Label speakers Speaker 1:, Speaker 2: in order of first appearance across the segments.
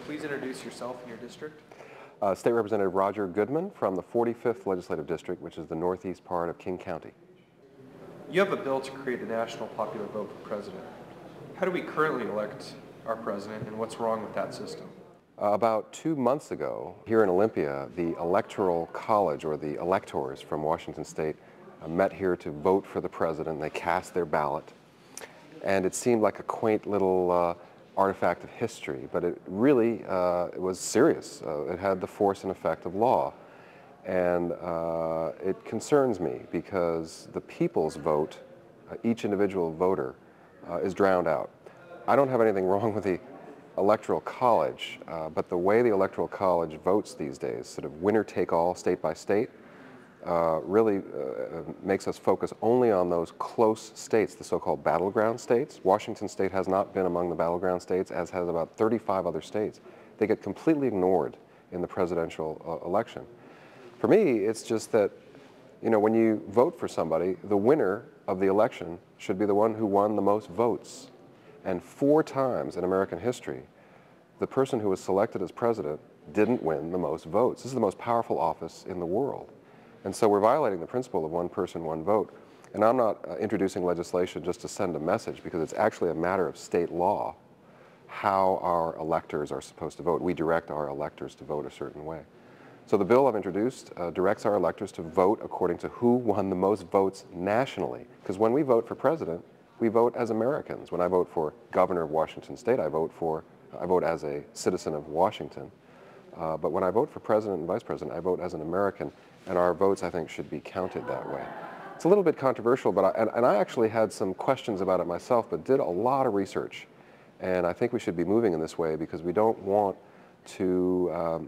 Speaker 1: please introduce yourself and your district?
Speaker 2: State Representative Roger Goodman from the 45th Legislative District, which is the northeast part of King County.
Speaker 1: You have a bill to create a national popular vote for president. How do we currently elect our president, and what's wrong with that system?
Speaker 2: About 2 months ago, here in Olympia, the Electoral College, or the electors from Washington State, met here to vote for the president. They cast their ballot, and it seemed like a quaint little artifact of history, but it really it was serious. It had the force and effect of law, and it concerns me because the people's vote, each individual voter, is drowned out. I don't have anything wrong with the Electoral College, but the way the Electoral College votes these days, sort of winner-take-all, state by state, really makes us focus only on those close states, the so-called battleground states. Washington State has not been among the battleground states, as has about 35 other states. They get completely ignored in the presidential election. For me, it's just that, you know, when you vote for somebody, the winner of the election should be the one who won the most votes. And 4 times in American history, the person who was selected as president didn't win the most votes. This is the most powerful office in the world. And so we're violating the principle of one person, one vote. And I'm not introducing legislation just to send a message, because it's actually a matter of state law how our electors are supposed to vote. We direct our electors to vote a certain way. So the bill I've introduced directs our electors to vote according to who won the most votes nationally. Because when we vote for president, we vote as Americans. When I vote for governor of Washington State, I vote as a citizen of Washington. But when I vote for president and vice president, I vote as an American, and our votes, I think, should be counted that way. It's a little bit controversial, but I actually had some questions about it myself, but did a lot of research. And I think we should be moving in this way because we don't want to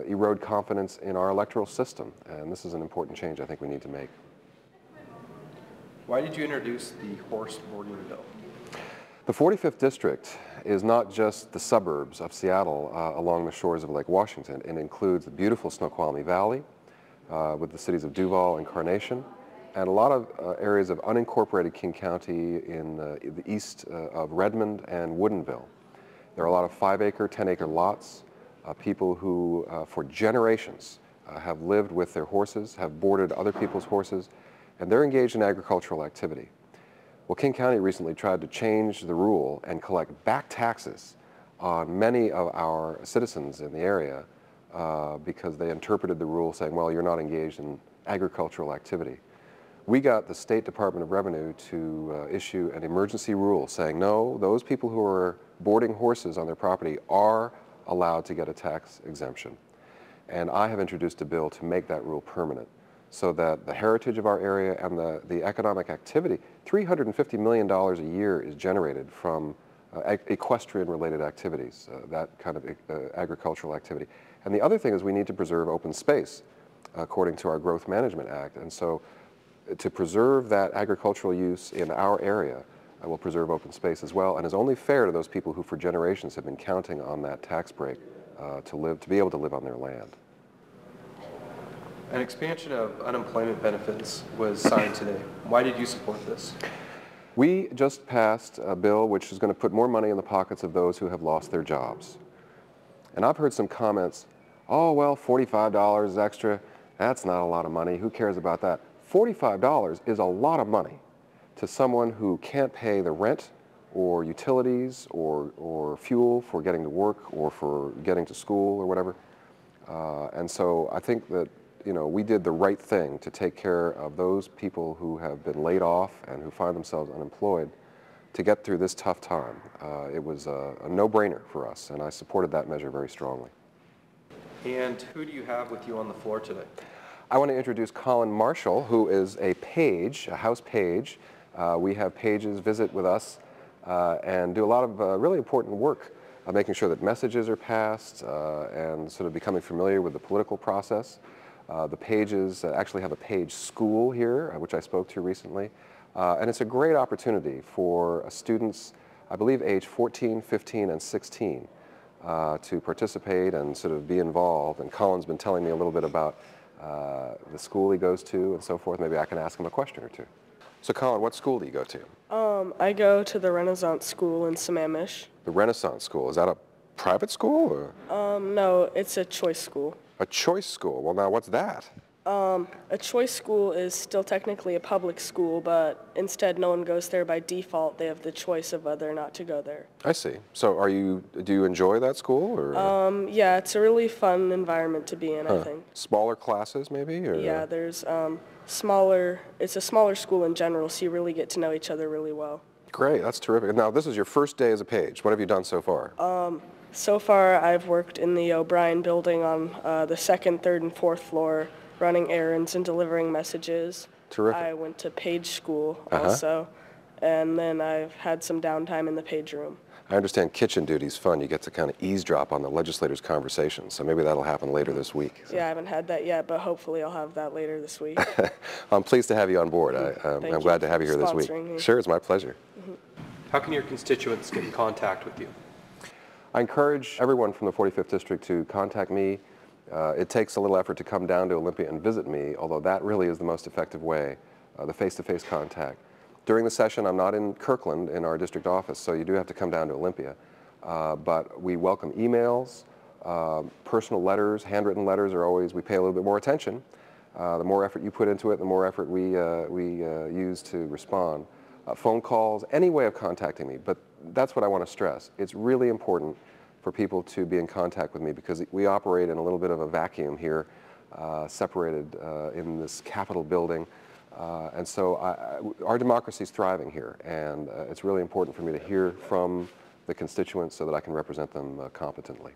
Speaker 2: erode confidence in our electoral system. And this is an important change I think we need to make.
Speaker 1: Why did you introduce the horse boarding bill?
Speaker 2: The 45th District is not just the suburbs of Seattle along the shores of Lake Washington. It includes the beautiful Snoqualmie Valley with the cities of Duval and Carnation, and a lot of areas of unincorporated King County in the east of Redmond and Woodinville. There are a lot of 5-acre, 10-acre lots, people who for generations have lived with their horses, have boarded other people's horses, and they're engaged in agricultural activity. Well, King County recently tried to change the rule and collect back taxes on many of our citizens in the area because they interpreted the rule saying, well, you're not engaged in agricultural activity. We got the State Department of Revenue to issue an emergency rule saying, no, those people who are boarding horses on their property are allowed to get a tax exemption. And I have introduced a bill to make that rule permanent, so that the heritage of our area and the economic activity, $350 million a year is generated from equestrian-related activities, that kind of agricultural activity. And the other thing is we need to preserve open space according to our Growth Management Act. And so to preserve that agricultural use in our area, I will preserve open space as well, and is only fair to those people who for generations have been counting on that tax break to be able to live on their land.
Speaker 1: An expansion of unemployment benefits was signed today. Why did you support this?
Speaker 2: We just passed a bill which is going to put more money in the pockets of those who have lost their jobs. And I've heard some comments, oh, well, $45 extra, that's not a lot of money. Who cares about that? $45 is a lot of money to someone who can't pay the rent or utilities or fuel for getting to work or for getting to school or whatever. And so I think that, you know, we did the right thing to take care of those people who have been laid off and who find themselves unemployed to get through this tough time. It was a no-brainer for us, and I supported that measure very strongly.
Speaker 1: And who do you have with you on the floor today?
Speaker 2: I want to introduce Colin Marshall, who is a page, a house page. We have pages visit with us and do a lot of really important work, making sure that messages are passed and sort of becoming familiar with the political process. The pages actually have a page school here, which I spoke to recently. And it's a great opportunity for students, I believe, age 14, 15, and 16 to participate and sort of be involved. And Colin's been telling me a little bit about the school he goes to and so forth. Maybe I can ask him a question or two. So Colin, what school do you go to?
Speaker 3: I go to the Renaissance School in Sammamish.
Speaker 2: The Renaissance School, is that a private school or
Speaker 3: No, it's a choice school.
Speaker 2: a choice school? Well, now what's that?
Speaker 3: A choice school is still technically a public school, but instead no one goes there by default. They have the choice of whether or not to go there.
Speaker 2: I see. So do you enjoy that school or
Speaker 3: Yeah, it's a really fun environment to be in, I think.
Speaker 2: smaller classes maybe or
Speaker 3: Yeah, there's it's a smaller school in general, so you really get to know each other really well.
Speaker 2: Great, that's terrific. Now, this is your first day as a page. What have you done so far?
Speaker 3: So far, I've worked in the O'Brien building on the second, third, and fourth floor, running errands and delivering messages.
Speaker 2: Terrific.
Speaker 3: I went to page school also, and then I've had some downtime in the page room.
Speaker 2: I understand kitchen duty's fun. You get to kind of eavesdrop on the legislators' conversations, so maybe that'll happen later this week. So.
Speaker 3: Yeah, I haven't had that yet, but hopefully I'll have that later this week.
Speaker 2: I'm pleased to have you on board. I'm glad to have you here this week.
Speaker 3: Sponsoring me.
Speaker 2: Sure, it's my pleasure.
Speaker 1: How can your constituents get in contact with you?
Speaker 2: I encourage everyone from the 45th District to contact me. It takes a little effort to come down to Olympia and visit me, although that really is the most effective way, the face-to-face contact. During the session, I'm not in Kirkland in our district office, so you do have to come down to Olympia. But we welcome emails, personal letters, handwritten letters are always, we pay a little bit more attention. The more effort you put into it, the more effort we use to respond. Phone calls, any way of contacting me, but that's what I want to stress. It's really important for people to be in contact with me because we operate in a little bit of a vacuum here, separated in this Capitol building. And so our democracy is thriving here, and it's really important for me to hear from the constituents so that I can represent them competently.